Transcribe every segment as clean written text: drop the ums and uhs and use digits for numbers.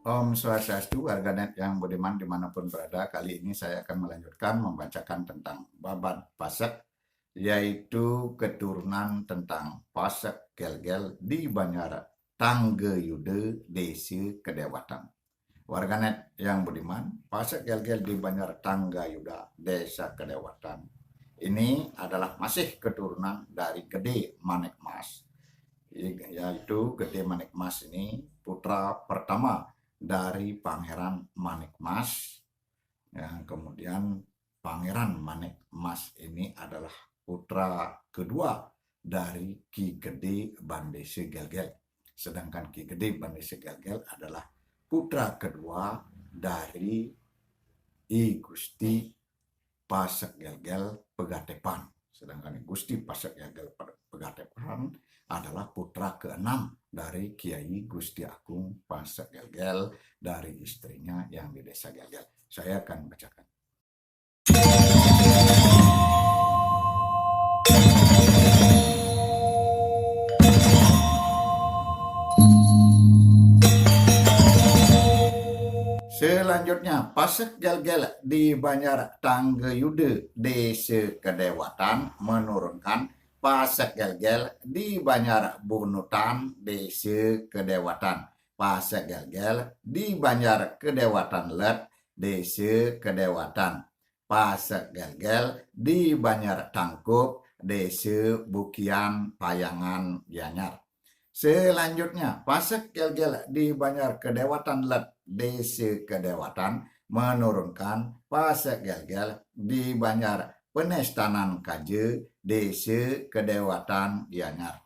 Om Swastiastu, warganet yang budiman dimanapun berada. Kali ini saya akan melanjutkan membacakan tentang babat Pasek, yaitu keturunan tentang Pasek Gel-Gel di Banyara, Tangge Yude, Desi Kedewatan. Warganet yang budiman, Pasek Gel-Gel di Banyara Tangga Yuda, Desa Kedewatan. Ini adalah masih keturunan dari Gede Manik Mas, yaitu Gede Manik Mas ini putra pertama dari Pangeran Manik Mas. Ya, kemudian Pangeran Manik Mas ini adalah putra kedua dari Ki Gede Bandese Gel-Gel. Sedangkan Ki Gede Bandese Gel-Gel adalah putra kedua dari I Gusti Pasek Gel-Gel Pegatepan. Sedangkan Gusti Pasek Gel-Gel Pegatepan adalah putra keenam dari Kiai Gusti Agung Pasek Gel-Gel dari istrinya yang di desa Gel-Gel. Saya akan bacakan. Selanjutnya, Pasek Gel-Gel di Banjar Tangge Yude, Desa Kedewatan menurunkan Pasek Gel-Gel di Banjar Bunutan, Desa Kedewatan. Pasek Gel-Gel di Banjar Kedewatan Let, Desa Kedewatan. Pasek Gel-Gel di Banjar Tangkup, Desa Bukian, Payangan, Gianyar. Selanjutnya, Pasek Gel-Gel di Banjar Kedewatan Let, Desa Kedewatan menurunkan Pasek Gel-Gel di Banjar Penestanan Kaje, Desa Kedewatan Gianyar.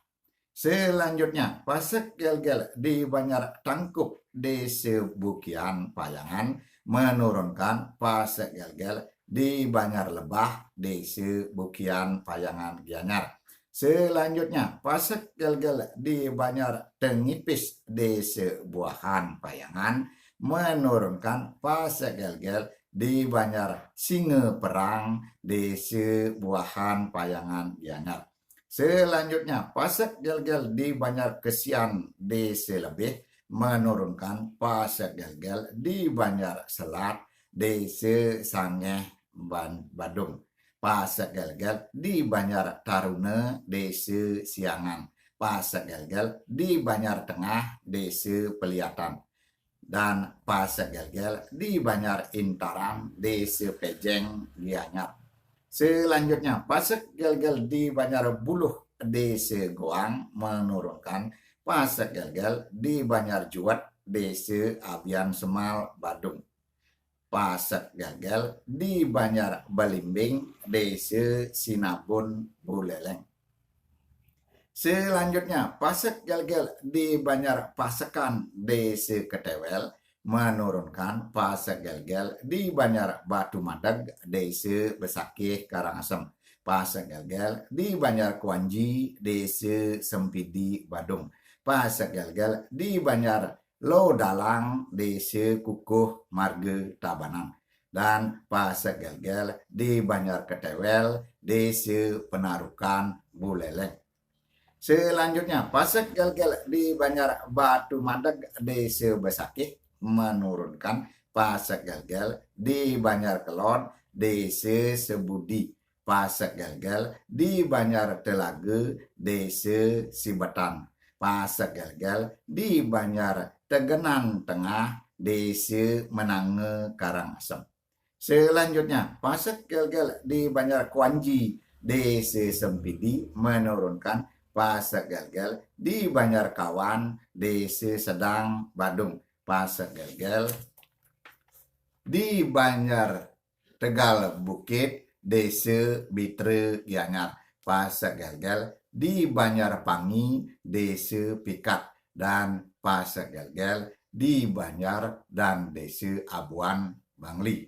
Selanjutnya, Pasek Gel-Gel di Banjar Tangkup, Desa Bukian, Payangan menurunkan Pasek Gel-Gel di Banjar Lebah, Desa Bukian, Payangan, Gianyar. Selanjutnya, Pasek Gel-Gel di Banjar Tengipis, Desa Buahan, Payangan menurunkan Pasek Gel-Gel di Banjar Singe Perang, Desa Buahan, Payangan, Gianyar. Selanjutnya, Pasek Gel-Gel di Banjar Kesian, Desa Lebih menurunkan Pasek Gel-Gel di Banjar Selat, Desa Sangeh, Badung. Pasek Gel-Gel di Banjar Taruna, Desa Siangan. Pasek Gel-Gel di Banjar Tengah, Desa Peliatan. Dan Pasek Gel-Gel di Banjar Intaram, Desa Pejeng, Gianyar. Selanjutnya, Pasek Gel-Gel di Banjar Buluh, Desa Goang menurunkan Pasek Gel-Gel di Banjar Juat, Desa Abian Semal, Badung. Pasek Gel-Gel di Banjar Balimbing, Desa Sinabun, Buleleng. Selanjutnya, Pasek Gel-Gel di Banjar Pasekan, Desa Ketewel menurunkan Pasek Gel-Gel di Banjar Batu Madeg, Desa Besakih, Karangasem. Pasek Gel-Gel di Banjar Kuanji, Desa Sempidi, Badung. Pasek Gel-Gel di Banjar Lodalang, Desa Kukuh, Marge, Tabanan. Dan Pasek Gel-Gel di Banjar Ketewel, Desa Penarukan, Buleleng. Selanjutnya, Pasek Gel-Gel di Banjar Batu Madeg, Desa Besakih menurunkan Pasek Gel-Gel di Banjar Kelon, Desa Sebudi. Pasek Gel-Gel di Banjar Telage, Desa Sibetan. Pasek Gel-Gel di Banjar Tegenan Tengah, Desa Menange, Karangasem. Selanjutnya, Pasek Gel-Gel di Banjar Kuanji, Desa Sempidi menurunkan Pasek Gel-Gel di Banjar Kawan, Desa Sedang, Badung. Pasek Gel-Gel di Banjar Tegal Bukit, Desa Bitre, Gianyar. Pasek Gel-Gel di Banjar Pangi, Desa Pikat. Dan Pasek Gel-Gel di Banjar dan Desa Abuan, Bangli.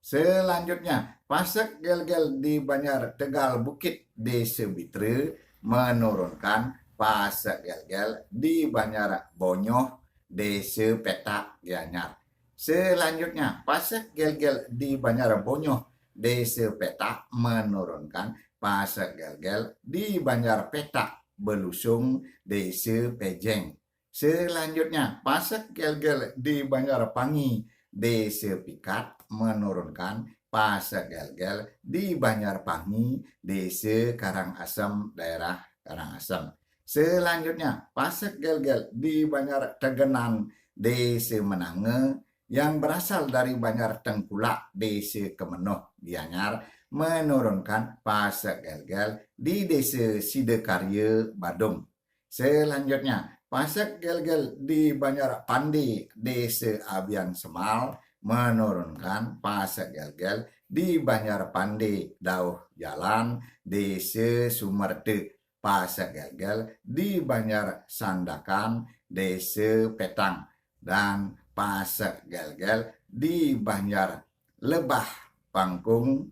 Selanjutnya, Pasek Gel-Gel di Banjar Tegal Bukit, Desa Bitre menurunkan Pasek Gel-Gel di Banjar Bonyoh, Desa Petak, Gianyar. Selanjutnya, Pasek Gel-Gel di Banjar Bonyoh, Desa Petak menurunkan Pasek Gel-Gel di Banjar Petak, Belusung, Desa Pejeng. Selanjutnya, Pasek Gel-Gel di Banjarpangi, Desa Pikat menurunkan Pasek Gel-Gel di Banjarpangi, Desa Karangasem, daerah Karangasem. Selanjutnya, Pasek Gel-Gel di Banjar Tegenan, Desa Menange, yang berasal dari Banjar Tengkulak, Desa Kemenuh, Gianyar, menurunkan Pasek Gel-Gel di Desa Sidekarya, Badung. Selanjutnya, Pasek Gel-Gel di Banjarpandi, Desa Abian Semal, menurunkan Pasek Gel-Gel di Banjarpandi, Dauh Jalan, Desa Sumerte. Pasek Gel-Gel di Banjar Sandakan, Desa Petang. Dan Pasek Gel-Gel di Banjar Lebah Pangkung,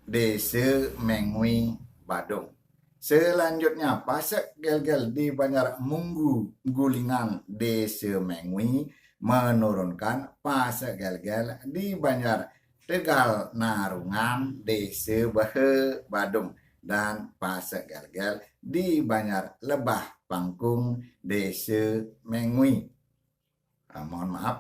Desa Mengwi, Badung. Selanjutnya, Pasek Gel-Gel di Banjar Munggu, Gulingan, Desa Mengwi, menurunkan Pasek Gel-Gel di Banjar Tegal Narungan, Desa Behe, Badung. Dan Pasek Gel-Gel di Banjar Lebah Pangkung, Desa Mengwi. Mohon maaf.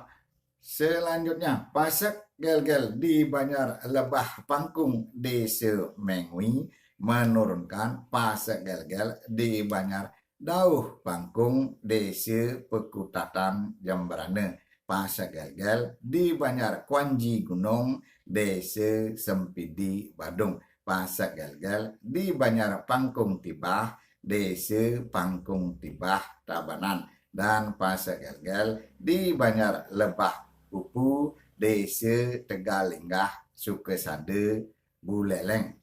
Selanjutnya, Pasek Gel-Gel di Banjar Lebah Pangkung, Desa Mengwi, menurunkan Pasek Gel-Gel di Banjar Dauh Pangkung, Desa Pekutatan, Jemberane. Pasek Gel-Gel di Banjar Kuanji Gunung, Desa Sempidi, Badung. Pasek Gel-Gel di Banjar Pangkung Tibah, Desa Pangkung Tibah, Tabanan. Dan Pasek Gel-Gel di Banjar Lebah Pupu, Desa Tegalinggah, Sukesade, Buleleng.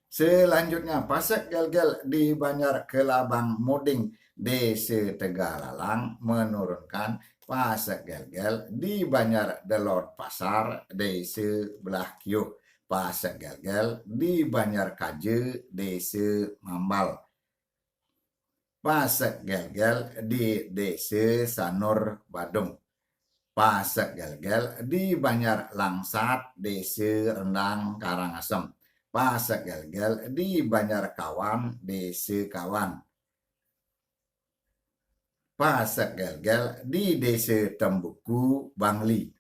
Selanjutnya, Pasek Gel-Gel di Banjar Kelabang Muding, Desa Tegalalang, menurunkan Pasek Gel-Gel di Banjar Delot Pasar, Desa Belah Kiyuh. Pasek Gel-Gel di Banjar Kaje, Desa Mambal. Pasek Gel-Gel di Desa Sanur, Badung. Pasek Gel-Gel di Banjar Langsat, Desa Rendang, Karangasem. Pasek Gel-Gel di Banjar Kawan, Desa Kawan. Pasek Gel-Gel di Desa Tembuku, Bangli.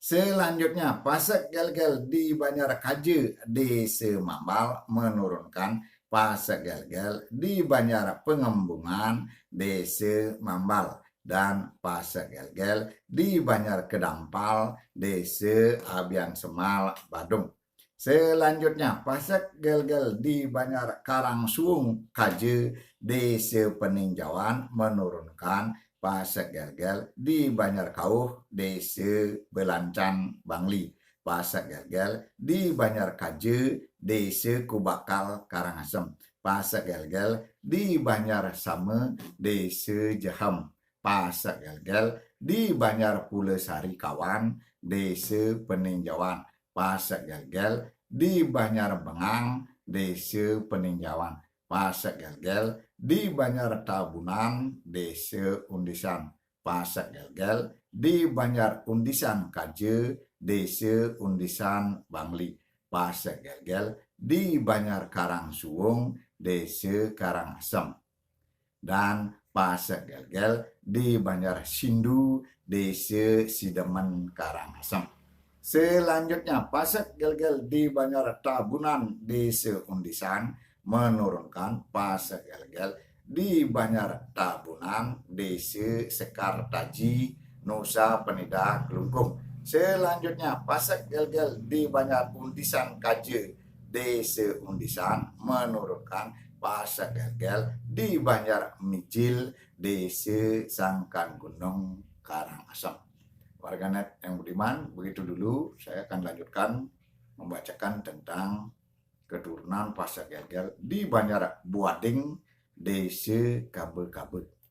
Selanjutnya, Pasek Gel-Gel di Banjar Kaje, Desa Mambal, menurunkan Pasek Gel-Gel di Banjar Pengembungan, Desa Mambal. Dan Pasek Gel-Gel di Banjar Kedampal, Desa Abian Semal, Badung. Selanjutnya, Pasek Gel-Gel di Banjar Karangsuung, Kaje, Desa Peninjauan, menurunkan Pasek Gel-Gel di Banjar Kauh, Desa Belancan, Bangli. Pasek Gel-Gel di Banjar Kaje, Desa Kubakal, Karangasem. Pasek Gel-Gel di Banjar Same, Desa Jehem. Pasek Gel-Gel di Banjar Pulesari Kawan, Desa Peninjauan. Pasek Gel-Gel di Banjar Bengang, Desa Peninjauan. Pasek Gel-Gel di Banjar Tabunan, Desa Undisan. Pasek Gel-Gel di Banjar Undisan Kaje, Desa Undisan, Bangli. Pasek Gel-Gel di Banjar Karangsuung, Desa Karangasem. Dan Pasek Gel-Gel di Banjar Sindu, Desa Sidemen, Karangasem. Selanjutnya, Pasek Gel-Gel di Banjar Tabunan, Desa Undisan, menurunkan Pasek Gel-Gel di Banjar Tabunan, Desa Sekar Taji, Nusa Penida, Kelungkung. Selanjutnya, Pasek Gel-Gel di Banjar Undisan Kaje, Desa Undisan, menurunkan Pasek Gel-Gel di Banjar Mijil, Desa Sangkan Gunung, Karangasem. Warganet yang budiman, begitu dulu saya akan lanjutkan membacakan tentang keturunan Pasek Gel-Gel di Banjar Buading, Desa Kabe-Kabe.